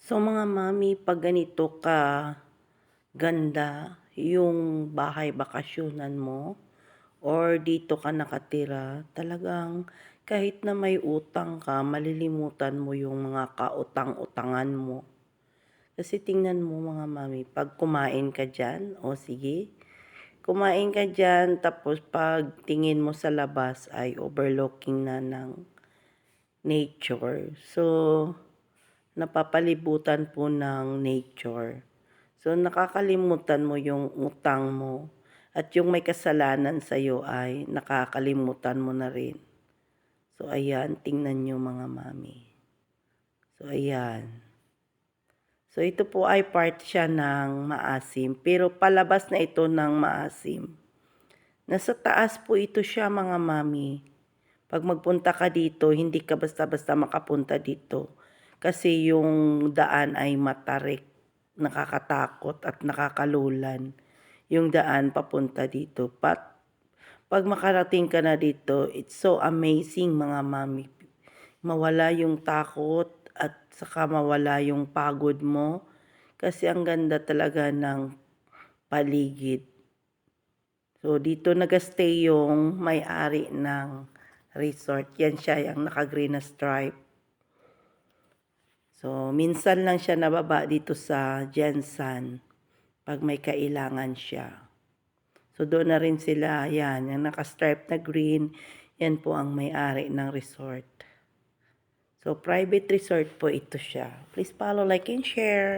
So mga mami, pag ganito ka ganda yung bahay bakasyonan mo or dito ka nakatira, talagang kahit na may utang ka, malilimutan mo yung mga kautang-utangan mo. Kasi tingnan mo mga mami, pag kumain ka dyan, o sige, kumain ka dyan, tapos pag tingin mo sa labas ay overlooking na ng nature. So, napapalibutan po ng nature. So, nakakalimutan mo yung utang mo at yung may kasalanan sa'yo ay nakakalimutan mo na rin. So, ayan, tingnan nyo mga mami. So, ayan. So, ito po ay part siya ng maasim, pero palabas na ito ng maasim. Nasa taas po ito siya mga mami. Pag magpunta ka dito, hindi ka basta-basta makapunta dito. Kasi yung daan ay matarik, nakakatakot at nakakalulan. Yung daan papunta dito. Pag makarating ka na dito, it's so amazing mga mami. Mawala yung takot at saka mawala yung pagod mo. Kasi ang ganda talaga ng paligid. So, dito nagastay yung may-ari ng resort. Yan siya, yung naka-green na stripe. So, minsan lang siya nababa dito sa Jensan pag may kailangan siya. So, doon na rin sila, yan, yung naka-stripe na green, yan po ang may-ari ng resort. So, private resort po ito siya. Please follow, like, and share.